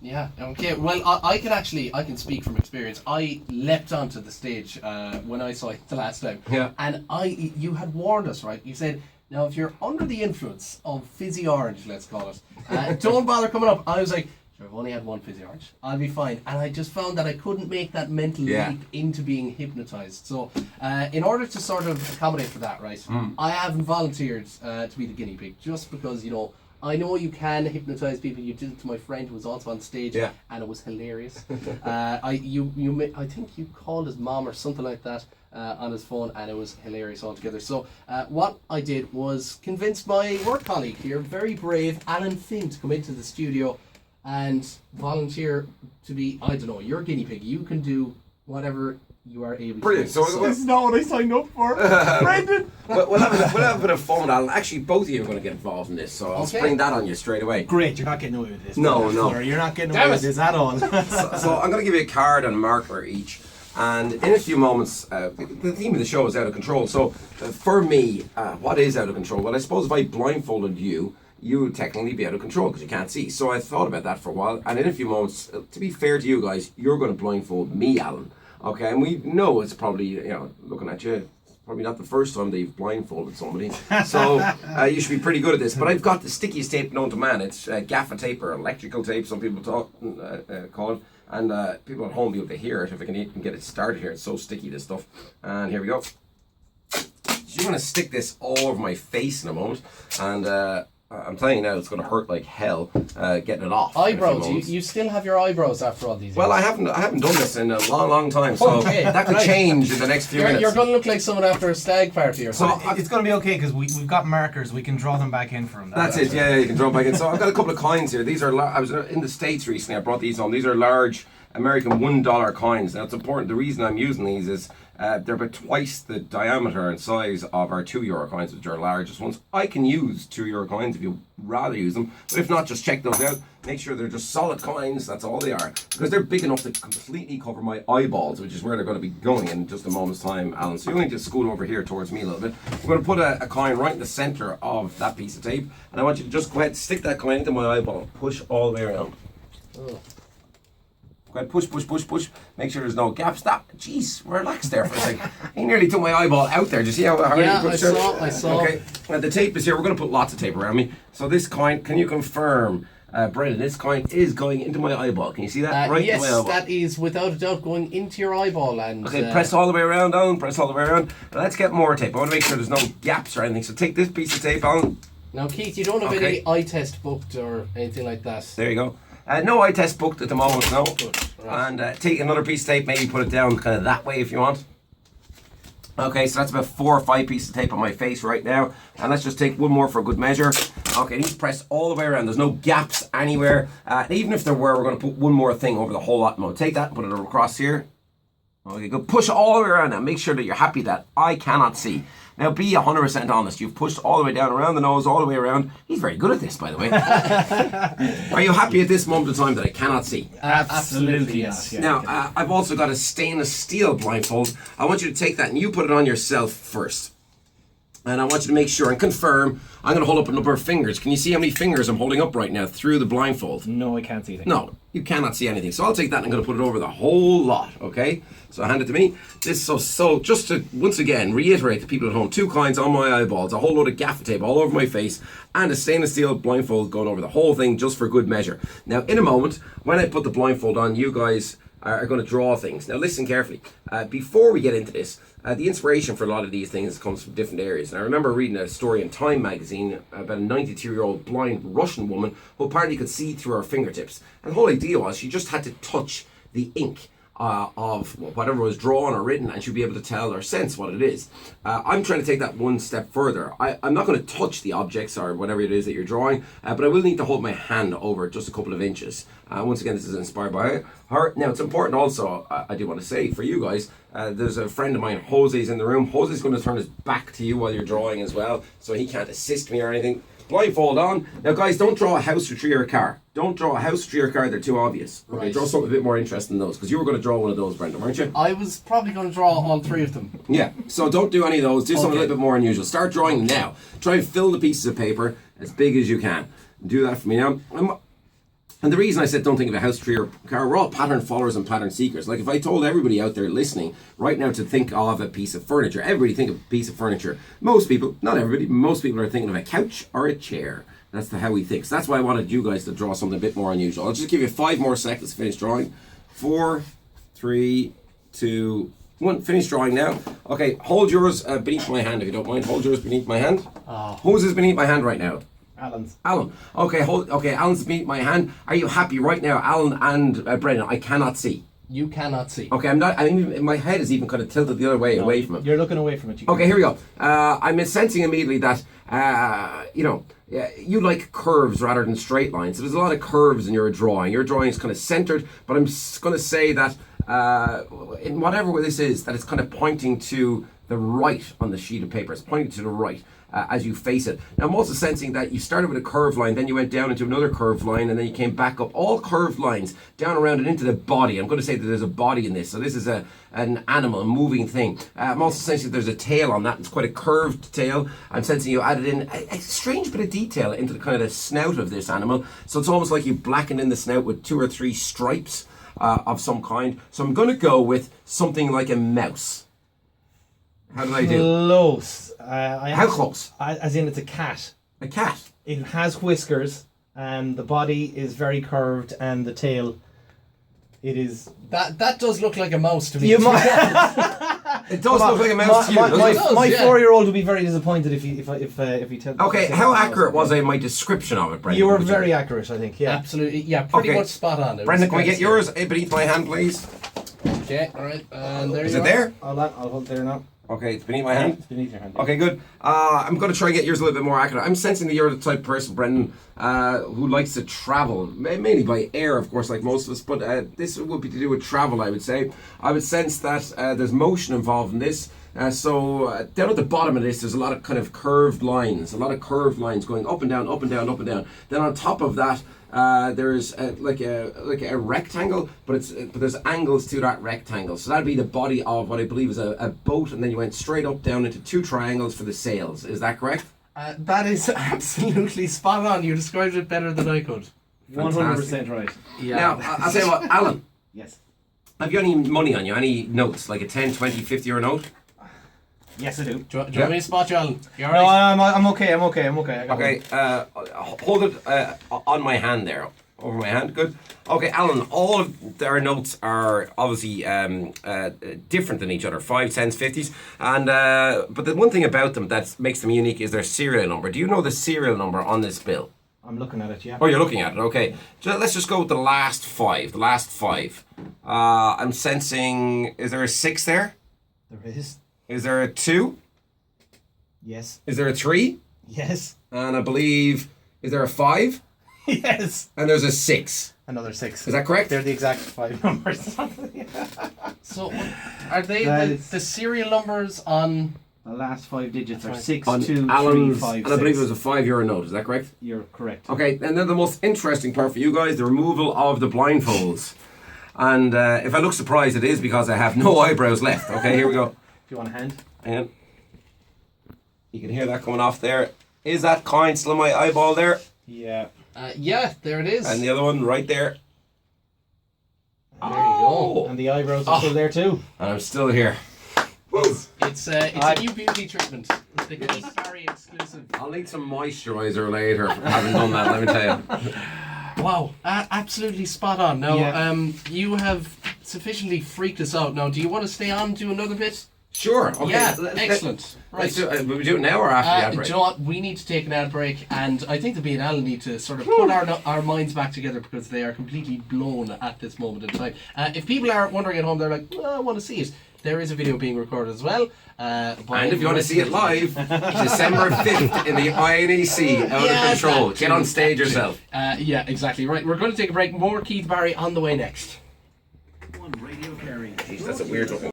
Yeah, okay. Well, I can speak from experience. I leapt onto the stage when I saw it the last time. Yeah. And you had warned us, right? You said, now if you're under the influence of fizzy orange, let's call it, don't bother coming up. I was like, sure, I've only had one fizzy orange. I'll be fine. And I just found that I couldn't make that mental leap into being hypnotised. So in order to sort of accommodate for that, right, I haven't volunteered to be the guinea pig just because, I know you can hypnotise people. You did it to my friend who was also on stage, and it was hilarious. I think you called his mom or something like that on his phone, and it was hilarious altogether. So what I did was convince my work colleague here, very brave, Alan Finn, to come into the studio and volunteer to be, I don't know, your guinea pig. You can do whatever you are able Brilliant. to do. So This is not what I signed up for. Brendan! we'll have a bit of fun, Alan. Actually, both of you are going to get involved in this, so I'll spring that on you straight away. Great, you're not getting away with this. No. You're not getting away with this at all. So I'm going to give you a card and a marker each. And in a few moments, the theme of the show is out of control. So for me, what is out of control? Well, I suppose if I blindfolded you, you would technically be out of control because you can't see. So I thought about that for a while. And in a few moments, to be fair to you guys, you're going to blindfold me, Alan. Okay, and we know it's probably, looking at you, it's probably not the first time that you've blindfolded somebody. So you should be pretty good at this. But I've got the stickiest tape known to man. It's gaffer tape or electrical tape, some people call it. And people at home will be able to hear it if I can get it started here. It's so sticky, this stuff. And here we go. So you're going to stick this all over my face in a moment. And I'm telling you now, it's going to hurt like hell getting it off. Eyebrows. You still have your eyebrows after all these years. Well, I haven't done this in a long time, so that could change in the next few minutes. You're going to look like someone after a stag party or something. It's going to be okay because we've got markers. We can draw them back in for him. That's it. Yeah, you can draw them back in. So I've got a couple of coins here. These are. I was in the States recently. I brought these home. These are large American $1 coins. Now it's important. The reason I'm using these is they're about twice the diameter and size of our €2 coins, which are our largest ones. I can use €2 coins if you rather use them, but if not, just check those out. Make sure they're just solid coins. That's all they are, because they're big enough to completely cover my eyeballs, which is where they're going to be going in just a moment's time, Alan. So you're going to scoot over here towards me a little bit. We're going to put a coin right in the center of that piece of tape, and I want you to just go ahead and stick that coin into my eyeball. Push all the way around. Go ahead, push. Make sure there's no gaps. Jeez, relax there for a second. He nearly took my eyeball out there. Did you see how hard he pushed it? I saw. Okay, the tape is here. We're going to put lots of tape around me. So this coin, can you confirm, Brendan, this coin is going into my eyeball. Can you see that? Right into my eyeball. Yes, that is without a doubt going into your eyeball. And okay, press all the way around, Alan. Press all the way around. Now let's get more tape. I want to make sure there's no gaps or anything. So take this piece of tape, Alan. Now, Keith, you don't have any eye test booked or anything like that. There you go. No eye test booked at the moment, no. Good. Right. And take another piece of tape, maybe put it down kind of that way if you want. Okay, so that's about 4 or 5 pieces of tape on my face right now. And let's just take one more for good measure. Okay, these pressed all the way around. There's no gaps anywhere. Even if there were, we're going to put one more thing over the whole lot. No, take that and put it across here. Okay, good. Push all the way around now. Make sure that you're happy that I cannot see. Now, be 100% honest. You've pushed all the way down around the nose, all the way around. He's very good at this, by the way. Are you happy at this moment of time that I cannot see? Absolutely, yes. Yeah. Now, I've also got a stainless steel blindfold. I want you to take that and you put it on yourself first. And I want you to make sure and confirm. I'm going to hold up a number of fingers. Can you see how many fingers I'm holding up right now through the blindfold? No, I can't see anything. No, you cannot see anything. So I'll take that and I'm going to put it over the whole lot, okay? So hand it to me. So just to, once again, reiterate to people at home, 2 coins on my eyeballs, a whole load of gaffer tape all over my face, and a stainless steel blindfold going over the whole thing just for good measure. Now, in a moment, when I put the blindfold on, you guys are going to draw things. Now, listen carefully. Before we get into this, the inspiration for a lot of these things comes from different areas. And I remember reading a story in Time magazine about a 92-year-old blind Russian woman who apparently could see through her fingertips. And the whole idea was she just had to touch the ink of whatever was drawn or written, and she'll be able to tell or sense what it is. I'm trying to take that one step further. I'm not going to touch the objects or whatever it is that you're drawing, but I will need to hold my hand over just a couple of inches. Once again, this is inspired by her. Now, it's important also, I do want to say, for you guys, there's a friend of mine, Jose's in the room. Jose's going to turn his back to you while you're drawing as well, so he can't assist me or anything. Blindfold on. Now, guys, don't draw a house, a tree, or a car. Don't draw a house, tree, or car. They're too obvious. Okay, Right. draw something a bit more interesting than those, because you were going to draw one of those, Brendan, weren't you? I was probably going to draw all 3 of them. Yeah, so don't do any of those. Do something a Okay. little bit more unusual. Start drawing now. Try and fill the pieces of paper as big as you can. Do that for me now. And the reason I said don't think of a house tree or car, we're all pattern followers and pattern seekers. Like if I told everybody out there listening right now to think of a piece of furniture, everybody think of a piece of furniture. Most people, not everybody, most people are thinking of a couch or a chair. That's how we think. So that's why I wanted you guys to draw something a bit more unusual. I'll just give you 5 more seconds to finish drawing. 4, 3, 2, 1. Finish drawing now. Okay, hold yours beneath my hand if you don't mind. Hold yours beneath my hand. Whose is beneath my hand right now? Alan's. Alan. Okay, Alan's beneath my hand. Are you happy right now, Alan and Brendan? I cannot see. You cannot see. Okay, I'm not. I mean, my head is even kind of tilted the other way, away from him. You're looking away from it. Okay, here we go. I'm sensing immediately that you like curves rather than straight lines. So there's a lot of curves in your drawing. Your drawing is kind of centered, but I'm going to say that in whatever this is, that it's kind of pointing to the right on the sheet of paper. It's pointing to the right. As you face it. Now I'm also sensing that you started with a curved line, then you went down into another curved line, and then you came back up. All curved lines down around and into the body. I'm going to say that there's a body in this. So this is an animal, a moving thing. I'm also sensing that there's a tail on that. It's quite a curved tail. I'm sensing you added in a strange bit of detail into the kind of the snout of this animal. So it's almost like you blackened in the snout with 2 or 3 stripes of some kind. So I'm going to go with something like a mouse. How did I do? Close. How close? As in, it's a cat. A cat. It has whiskers, and the body is very curved, and the tail. It is. That does look like a mouse to me. It does look like a mouse to you. doesn't it? My yeah. 4-year-old would be very disappointed if he tells. Okay, how accurate was I in my description of it, Brendan? You were Would very accurate, I think. Yeah. Absolutely, yeah, pretty Okay. much spot on. It Brendan, was can we get nice. yours beneath my hand, please? Okay, all right, and there Is you it are. there? I'll hold there now. Okay, it's beneath my hand. It's beneath your hand. Okay, good. I'm going to try and get yours a little bit more accurate. I'm sensing that you're the type of person, Brendan, who likes to travel, mainly by air, of course, like most of us, but this would be to do with travel, I would say. I would sense that there's motion involved in this. So down at the bottom of this, there's a lot of kind of curved lines, going up and down, up and down, up and down. Then on top of that, there's like a rectangle, but there's angles to that rectangle. So that'd be the body of what I believe is a boat, and then you went straight up down into 2 triangles for the sails. Is that correct? That is absolutely spot on. You described it better than I could. 100% right. Yeah. Now, I'll tell you what, Alan, Yes. have you any money on you? Any notes, like a 10, 20, 50 euro note? Yes, I do. Do you want me to spot you, Alan? You No, alright? I'm okay. I got Okay, hold it on my hand there, over my hand. Good. Okay, Alan. All of our notes are obviously different than each other. 5, 10s, 50s, and but the one thing about them that makes them unique is their serial number. Do you know the serial number on this bill? I'm looking at it. Yeah. Oh, you're looking at it. Okay. Let's just go with the last 5. The last 5. I'm sensing. Is there a 6 there? There is. Is there a 2? Yes. Is there a 3? Yes. And I believe, is there a 5? Yes. And there's a 6. Another 6. Is that correct? They're the exact 5 numbers. So, are they That the, is- the serial numbers on? The last 5 digits are Right. 6, On 2, 3, Alan's, 5, and I believe 6. it was a 5 euro note. Is that correct? You're correct. Okay. And then the most interesting part for you guys, the removal of the blindfolds. And if I look surprised, it is because I have no eyebrows left. Okay, here we go. If you want a hand. And you can hear that coming off there. Is that coin still in my eyeball there? Yeah. Yeah, there it is. And the other one right there. There you go. And the eyebrows are still there too. And I'm still here. It's a new beauty treatment. The Keith Barry exclusive. I'll need some moisturiser later. Having done that, let me tell you. Wow, absolutely spot on. Now, Yeah. you have sufficiently freaked us out. Now, do you want to stay on to another bit? Sure. Okay. Yeah, Let- excellent. Let's Right. do it. We do it now or after the ad Do break? you know what? We need to take an ad break, and I think the B and Alan need to sort of put our minds back together because they are completely blown at this moment in time. If people are wondering at home, they're like, I want to see it. There is a video being recorded as well. And if you want to see it live, December 5th in the INEC, out Yeah, of control. that Get on too. stage yourself. Yeah, exactly. Right, we're going to take a break. More Keith Barry on the way next. Radio Kerry. Jeez, that's a weird looking.